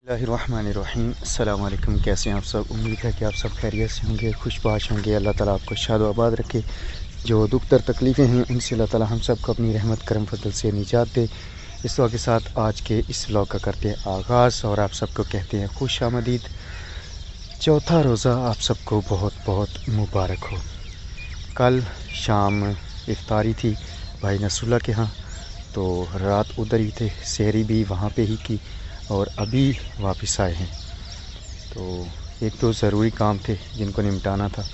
बिस्मिल्लाहिर्रहमानिर्रहीम। अस्सलाम वालेकुम। कैसे हैं आप सब? उम्मीद है कि आप सब खैरियत से होंगे, खुशबाश होंगे। अल्लाह ताला आपको शाद व आबाद रखे। जो दुख दर तकलीफ़ें हैं उनसे अल्लाह ताला हम सब को अपनी रहमत करम फजल से निजात दे। इस दुआ के साथ आज के इस व्लॉग का करते हैं आगाज़ और आप सबको कहते हैं खुश आमदीद। चौथा रोज़ा आप सबको बहुत बहुत मुबारक हो। कल शाम इफ्तारी थी भाई नसरुल्लाह के यहाँ, तो रात उधर ही थे, सहरी भी वहाँ पे ही की और अभी वापस आए हैं। तो एक तो ज़रूरी काम थे जिनको निपटाना था।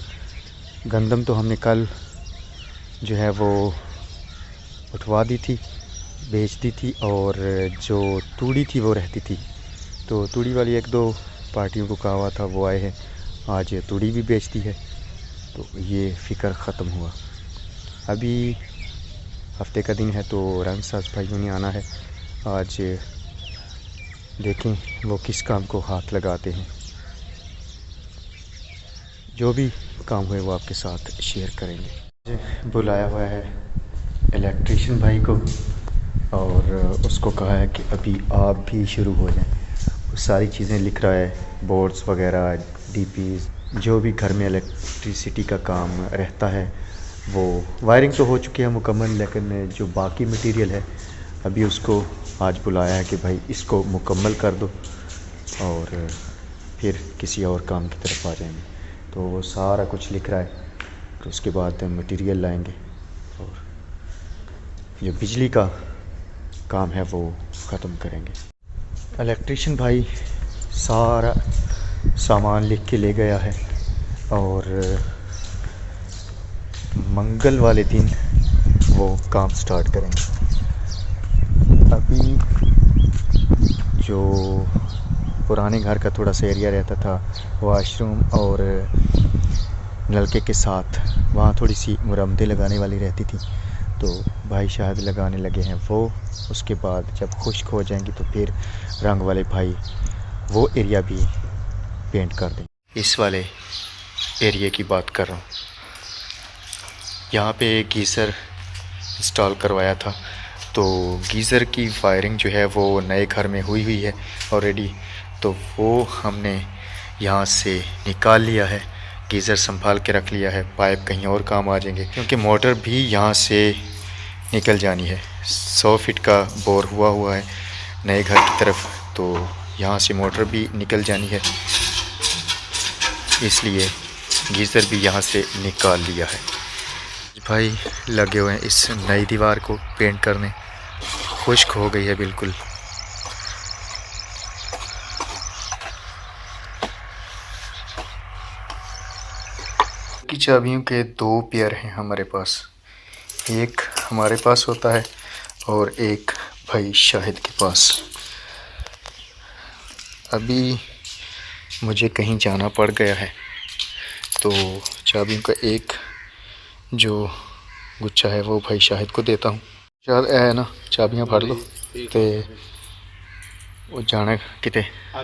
गंदम तो हमने कल जो है वो उठवा दी थी, बेच दी थी, और जो तूड़ी थी वो रहती थी। तो तूड़ी वाली एक दो पार्टियों को कहा हुआ था, वो आए हैं, आज तूड़ी भी बेच दी है। तो ये फ़िक्र ख़त्म हुआ। अभी हफ्ते का दिन है तो रंग साज भाइयों ने आना है। आज देखें वो किस काम को हाथ लगाते हैं। जो भी काम हुए वो आपके साथ शेयर करेंगे। बुलाया हुआ है इलेक्ट्रिशियन भाई को और उसको कहा है कि अभी आप भी शुरू हो जाएं। वो सारी चीज़ें लिख रहा है, बोर्ड्स वगैरह, डीपीज़, जो भी घर में इलेक्ट्रिसिटी का काम रहता है। वो वायरिंग तो हो चुकी है मुकम्मल, लेकिन जो बाकी मटेरियल है अभी उसको आज बुलाया है कि भाई इसको मुकम्मल कर दो और फिर किसी और काम की तरफ आ जाएंगे। तो वो सारा कुछ लिख रहा है, तो उसके बाद मटेरियल लाएंगे और जो बिजली का काम है वो ख़त्म करेंगे। इलेक्ट्रिशियन भाई सारा सामान लिख के ले गया है और मंगल वाले दिन वो काम स्टार्ट करेंगे। अभी जो पुराने घर का थोड़ा सा एरिया रहता था, वाशरूम और नलके के साथ, वहाँ थोड़ी सी मुरम्मतें लगाने वाली रहती थी, तो भाई शायद लगाने लगे हैं वो। उसके बाद जब खुश्क हो जाएंगी तो फिर रंग वाले भाई वो एरिया भी पेंट कर देंगे। इस वाले एरिया की बात कर रहा हूँ। यहाँ पे गीज़र इंस्टॉल करवाया था, तो गीज़र की वायरिंग जो है वो नए घर में हुई है ऑलरेडी, तो वो हमने यहाँ से निकाल लिया है, गीज़र संभाल के रख लिया है। पाइप कहीं और काम आ जाएंगे क्योंकि मोटर भी यहाँ से निकल जानी है। 100 फीट का बोर हुआ है नए घर की तरफ, तो यहाँ से मोटर भी निकल जानी है, इसलिए गीज़र भी यहाँ से निकाल लिया है। भाई लगे हुए हैं इस नई दीवार को पेंट करने, खुश्क हो गई है बिल्कुल। की चाबियों के 2 पेयर हैं हमारे पास, एक हमारे पास होता है और एक भाई शाहिद के पास। अभी मुझे कहीं जाना पड़ गया है, तो चाबियों का एक जो गुच्छा है वो भाई शाहिद को देता हूँ। शायद है ना, चाबियाँ फड़ लो ते वो जाना किते। हाँ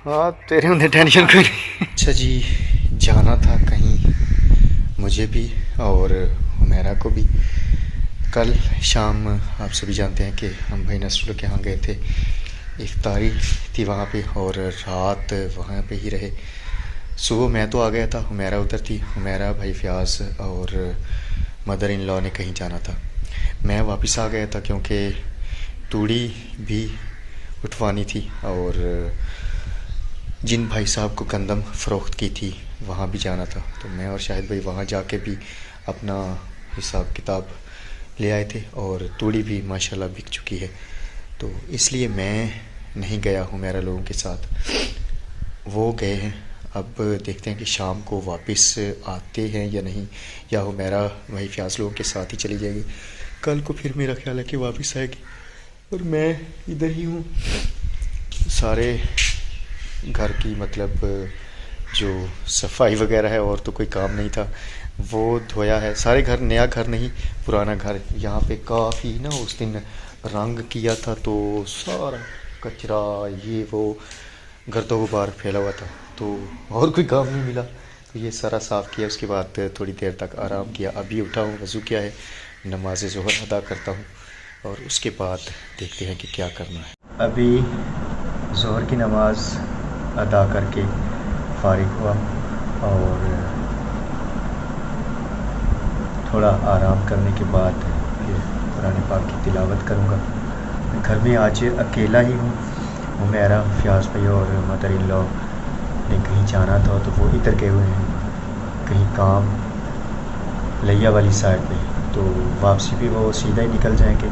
हाँ, तेरे होंगे टेंशन कोई नहीं। अच्छा जी, जाना था कहीं मुझे भी और हुमैरा को भी। कल शाम आप सभी जानते हैं कि हम भाई नसरुल्लाह के यहाँ गए थे, इफ्तारी थी वहाँ पे और रात वहाँ पे ही रहे। सुबह मैं तो आ गया था, हुमैरा उधर थी। हुमैरा, भाई फयाज और मदर इन लॉ ने कहीं जाना था। मैं वापस आ गया था क्योंकि तूड़ी भी उठवानी थी और जिन भाई साहब को गंदम फ़रोख्त की थी वहाँ भी जाना था। तो मैं और शाहिद भाई वहाँ जाके भी अपना हिसाब किताब ले आए थे और तूड़ी भी माशाल्लाह बिक चुकी है, तो इसलिए मैं नहीं गया हूँ, मेरा लोगों के साथ वो गए हैं। अब देखते हैं कि शाम को वापस आते हैं या नहीं, या वो मेरा वही फयाज लोगों के साथ ही चली जाएगी। कल को फिर मेरा ख्याल है कि वापस आएगी और मैं इधर ही हूँ। सारे घर की मतलब जो सफाई वगैरह है और तो कोई काम नहीं था, वो धोया है। सारे घर, नया घर नहीं पुराना घर, यहाँ पे काफ़ी ना उस दिन रंग किया था तो सारा कचरा ये वो गर्दो गुबार फैला हुआ था, तो और कोई काम नहीं मिला, तो ये सारा साफ़ किया। उसके बाद थोड़ी देर तक आराम किया। अभी उठा हूँ, वज़ू किया है, नमाज ज़ोहर अदा करता हूँ और उसके बाद देखते हैं कि क्या करना है। अभी ज़ोहर की नमाज़ अदा करके फ़ारिग हुआ और थोड़ा आराम करने के बाद फिर कुरान पाक की तिलावत करूँगा। मैं घर में आज अकेला ही हूँ। हुमैरा, फ़याज़ भाई और मदर इन लॉ ने कहीं जाना था तो वो इधर गए हुए हैं कहीं काम लिया वाली साइड पे, तो वापसी भी वो सीधा ही निकल जाएंगे।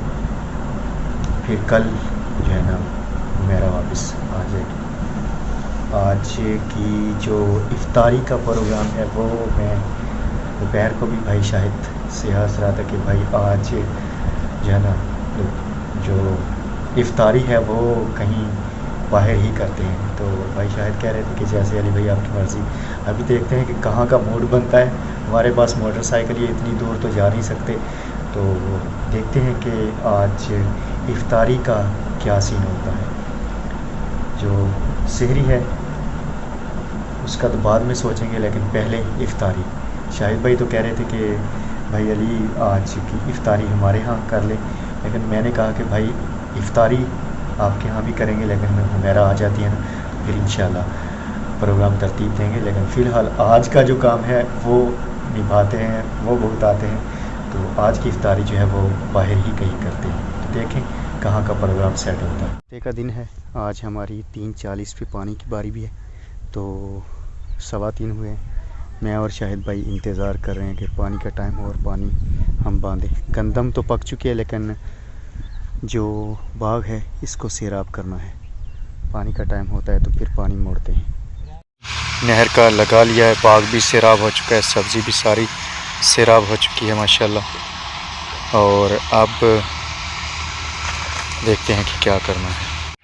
फिर कल जो है ना हुमैरा वापस आ जाएगी। आज की जो इफ्तारी का प्रोग्राम है वो मैं दोपहर को भी भाई शाहिद से हंस रहा था कि भाई आज जो है ना जो इफ्तारी है वो कहीं बाहर ही करते हैं। तो भाई शाहिद कह रहे थे कि जैसे अली भाई आपकी मर्ज़ी, अभी देखते हैं कि कहाँ का मूड बनता है। हमारे पास मोटरसाइकिल ये इतनी दूर तो जा नहीं सकते, तो देखते हैं कि आज इफ्तारी का क्या सीन होता है। जो सहरी है उसका तो बाद में सोचेंगे, लेकिन पहले इफ्तारी। शाहिद भाई तो कह रहे थे कि भाई अली आज की इफ्तारी हमारे यहाँ कर ले, लेकिन मैंने कहा कि भाई इफ्तारी आपके यहाँ भी करेंगे, लेकिन हुमैरा आ जाती है ना फिर इंशाल्लाह प्रोग्राम तरतीब देंगे। लेकिन फ़िलहाल आज का जो काम है वो निभाते हैं, वो भुगताते हैं। तो आज की इफ्तारी जो है वो बाहर ही कहीं करते हैं, तो देखें कहाँ का प्रोग्राम सेट होता है। हफ्ते का दिन है आज, हमारी 3:40 पे पानी की बारी भी है, तो 3:15 हुए हैं। मैं और शाहिद भाई इंतज़ार कर रहे हैं कि पानी का टाइम हो और पानी हम बांधें। गंदम तो पक चुकी है, लेकिन जो बाग है इसको सैराब करना है। पानी का टाइम होता है तो फिर पानी मोड़ते हैं। नहर का लगा लिया है, बाग भी सैराब हो चुका है, सब्ज़ी भी सारी सैराब हो चुकी है माशाल्लाह। और अब देखते हैं कि क्या करना है।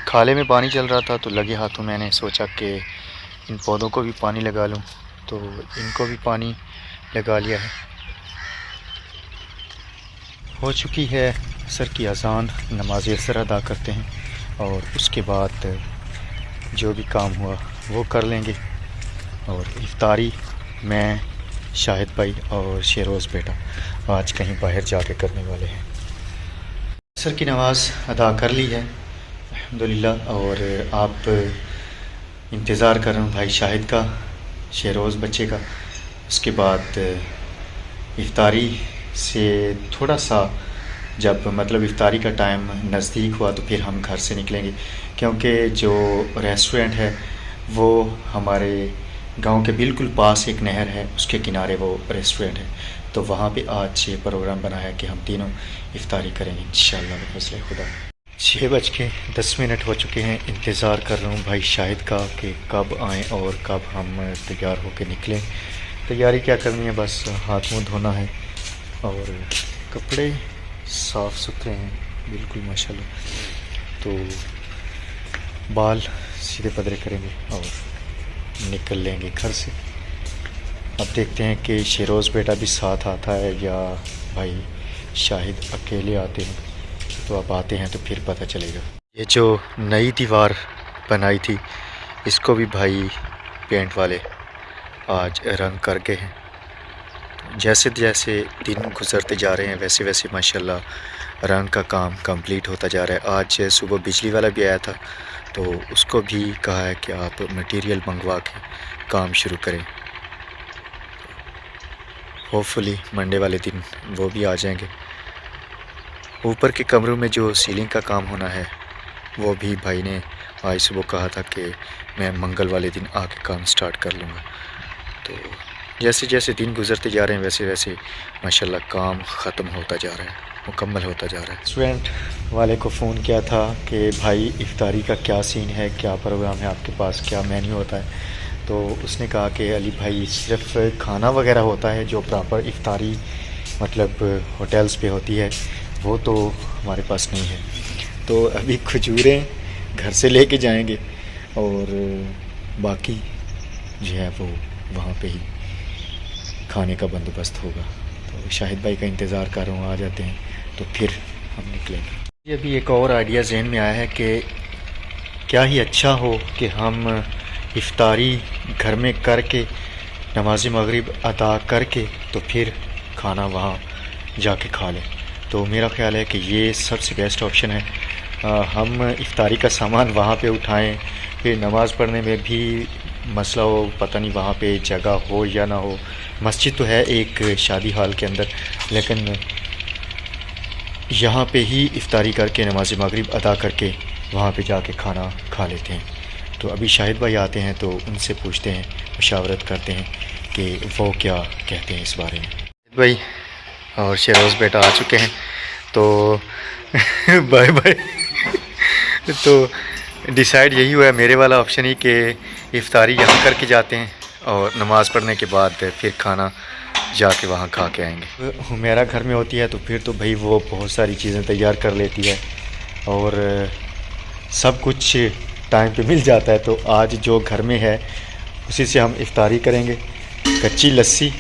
खाले में पानी चल रहा था तो लगे हाथों मैंने सोचा कि इन पौधों को भी पानी लगा लूं, तो इनको भी पानी लगा लिया है। हो चुकी है असर की अज़ान, नमाज असर अदा करते हैं और उसके बाद जो भी काम हुआ वो कर लेंगे। और इफ्तारी मैं, शाहिद भाई और शेरोज़ बेटा आज कहीं बाहर जाके करने वाले हैं। असर की नमाज़ अदा कर ली है अल्हम्दुलिल्लाह, और आप इंतज़ार कर रहा हूँ भाई शाहिद का, शेरोज़ बच्चे का। उसके बाद इफ्तारी से थोड़ा सा जब मतलब इफ्तारी का टाइम नज़दीक हुआ तो फिर हम घर से निकलेंगे, क्योंकि जो रेस्टोरेंट है वो हमारे गांव के बिल्कुल पास एक नहर है, उसके किनारे वो रेस्टोरेंट है। तो वहाँ पे आज ये प्रोग्राम बना है कि हम तीनों इफ्तारी करेंगे इंशाअल्लाह बफ़ज़्ल खुदा। 6:10 हो चुके हैं। इंतज़ार कर रहा हूँ भाई शाहिद का कि कब आएँ और कब हम तैयार होकर निकलें। तैयारी क्या करनी है, बस हाथ मुँह धोना है और कपड़े साफ़ सुथरे हैं बिल्कुल माशाल्लाह। तो बाल सीधे पदरे करेंगे और निकल लेंगे घर से। अब देखते हैं कि शेरोज़ बेटा भी साथ आता है या भाई शाहिद अकेले आते हैं। तो अब आते हैं तो फिर पता चलेगा। ये जो नई दीवार बनाई थी इसको भी भाई पेंट वाले आज रंग कर गए हैं। जैसे जैसे दिन गुज़रते जा रहे हैं वैसे वैसे माशाल्लाह रंग का काम कंप्लीट होता जा रहा है। आज सुबह बिजली वाला भी आया था तो उसको भी कहा है कि आप मटेरियल मंगवा के काम शुरू करें। होपफुली मंडे वाले दिन वो भी आ जाएंगे। ऊपर के कमरों में जो सीलिंग का काम होना है वो भी भाई ने आज सुबह कहा था कि मैं मंगल वाले दिन आके काम स्टार्ट कर लूँगा। तो जैसे जैसे दिन गुज़रते जा रहे हैं वैसे वैसे माशाल्लाह काम ख़त्म होता जा रहा है, मुकम्मल होता जा रहा है। रेस्टोरेंट वाले को फ़ोन किया था कि भाई इफ्तारी का क्या सीन है, क्या प्रोग्राम है आपके पास, क्या मेन्यू होता है। तो उसने कहा कि अली भाई सिर्फ खाना वगैरह होता है, जो प्रॉपर इफ्तारी मतलब होटल्स पे होती है वो तो हमारे पास नहीं है। तो अभी खजूरें घर से लेके जाएंगे और बाकी जो है वो वहाँ पे ही खाने का बंदोबस्त होगा। तो शाहिद भाई का इंतज़ार कर रहा हूँ, आ जाते हैं तो फिर हम निकलेंगे। ये भी एक और आइडिया जहन में आया है कि क्या ही अच्छा हो कि हम इफ्तारी घर में करके नमाज मगरिब अदा करके तो फिर खाना वहाँ जाके खा लें। तो मेरा ख़्याल है कि ये सबसे बेस्ट ऑप्शन है। हम इफ्तारी का सामान वहाँ पे उठाएं, फिर नमाज़ पढ़ने में भी मसला हो, पता नहीं वहाँ पे जगह हो या ना हो। मस्जिद तो है एक शादी हाल के अंदर, लेकिन यहाँ पे ही इफ्तारी करके नमाज मगरिब अदा करके वहाँ पे जाके खाना खा लेते हैं। तो अभी शाहिद भाई आते हैं तो उनसे पूछते हैं, मशावरत करते हैं कि वो क्या कहते हैं इस बारे में। शाहिद भाई और शेरोज़ बेटा आ चुके हैं, तो बाय बाय। तो डिसाइड यही हुआ है मेरे वाला ऑप्शन ही कि इफ्तारी यहाँ करके जाते हैं और नमाज़ पढ़ने के बाद फिर खाना जाके वहाँ खा के आएंगे। हुमैरा घर में होती है तो फिर तो भाई वो बहुत सारी चीज़ें तैयार कर लेती है और सब कुछ टाइम पे मिल जाता है। तो आज जो घर में है उसी से हम इफ्तारी करेंगे, कच्ची लस्सी,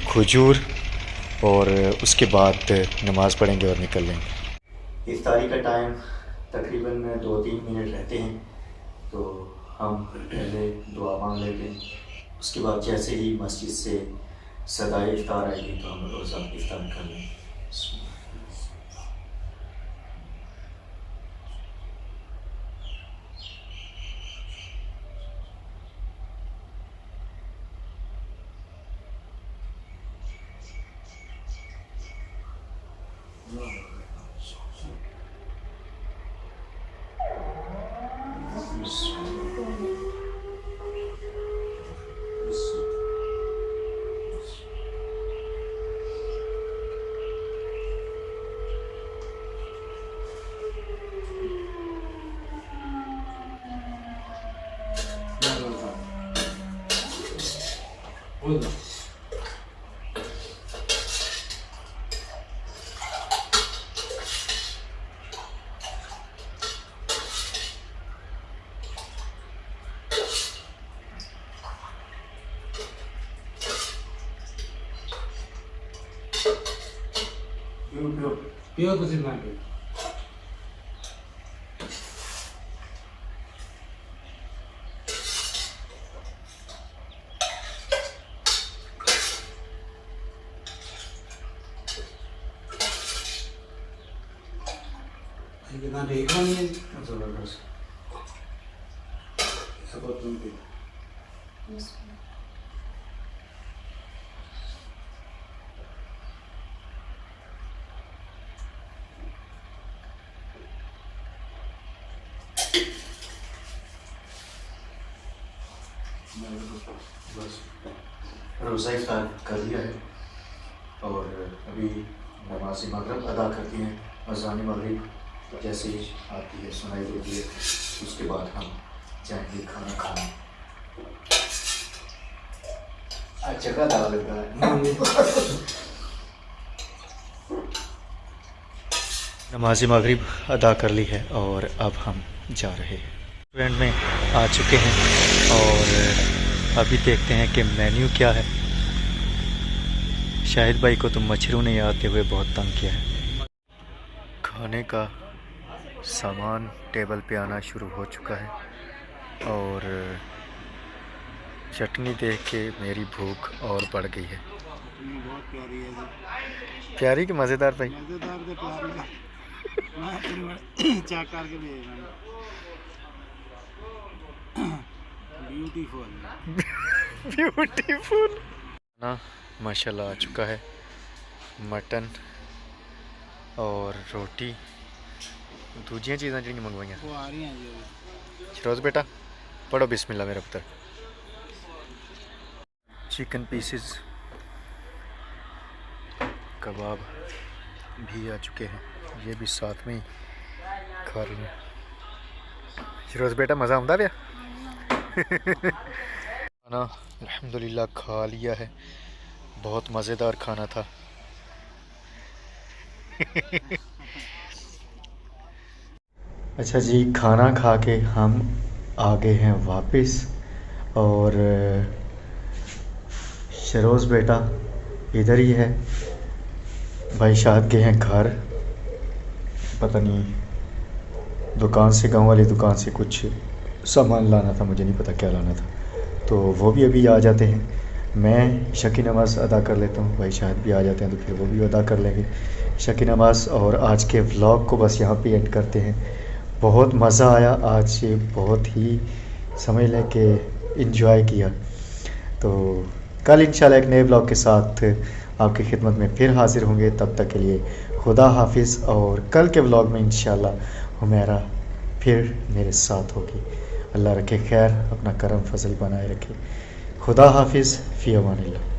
खजूर, और उसके बाद नमाज़ पढ़ेंगे और निकल लेंगे। इफ्तारी का टाइम तकरीबन 2-3 मिनट रहते हैं, तो हम पहले दुआ मांग लेते हैं। उसके बाद जैसे ही मस्जिद से सदाए इफ्तार आएगी तो हम रोज़ा इफ्तार कर लेंगे। पियो कुछ ना पियो। कितना देखा नहीं है जबरदस्त। सब तुम पियो। बस रोज़ा इफ्तार कर लिया है और अभी नमाज मगरिब अदा करती हैं। अज़ान मगरिब जैसे ही आती है, सुनाई देती है, उसके बाद हम जाएंगे खाना खाने। अच्छा का दाल लगा है। नमाज मगरिब अदा कर ली है और अब हम जा रहे हैं, रेस्टोरेंट में आ चुके हैं और अभी देखते हैं कि मेन्यू क्या है। शाहिद भाई को तो मच्छरों ने आते हुए बहुत तंग किया है। खाने का सामान टेबल पे आना शुरू हो चुका है और चटनी देख के मेरी भूख और बढ़ गई है। बहुत प्यारी है जी। प्यारी कि मज़ेदार भाई? मज़ेदार से प्यारी है। मैं चेक करके भेज रहा हूँ। ब्यूटीफुल ब्यूटीफुल ना माशाल्लाह आ चुका है। मटन और रोटी, दूजियां चीज़ां जिहड़ियां मंगवाइयां वो आ रही हैं जी। शरोज़ बेटा पढ़ो बिस्मिल्लाह मेरा पुत्र। चिकन पीसेस, कबाब भी आ चुके हैं, ये भी साथ में ही खा रही हैं। शरोज़ बेटा मज़ा आउंदा पिया? खाना अल्हम्दुलिल्लाह खा लिया है, बहुत मज़ेदार खाना था। अच्छा जी, खाना खा के हम आ गए हैं वापस और शरोज़ बेटा इधर ही है, भाई शाद गए हैं घर, पता नहीं दुकान से, गांव वाली दुकान से कुछ सामान लाना था, मुझे नहीं पता क्या लाना था, तो वो भी अभी आ जाते हैं। मैं शकी नमाज़ अदा कर लेता हूँ, भाई शायद भी आ जाते हैं तो फिर वो भी अदा कर लेंगे शकी नमाज़। और आज के व्लॉग को बस यहाँ पे एंड करते हैं। बहुत मज़ा आया आज, बहुत ही समझ लें कि इन्जॉय किया। तो कल इंशाल्लाह एक नए व्लॉग के साथ आपकी खिदमत में फिर हाज़िर होंगे। तब तक के लिए खुदा हाफिज़। और कल के व्लॉग में इंशाल्लाह हुमैरा फिर मेरे साथ होगी। अल्लाह रखे खैर, अपना करम फजल बनाए रखे। खुदा हाफिज़, फ़ी अमानिल्लाह।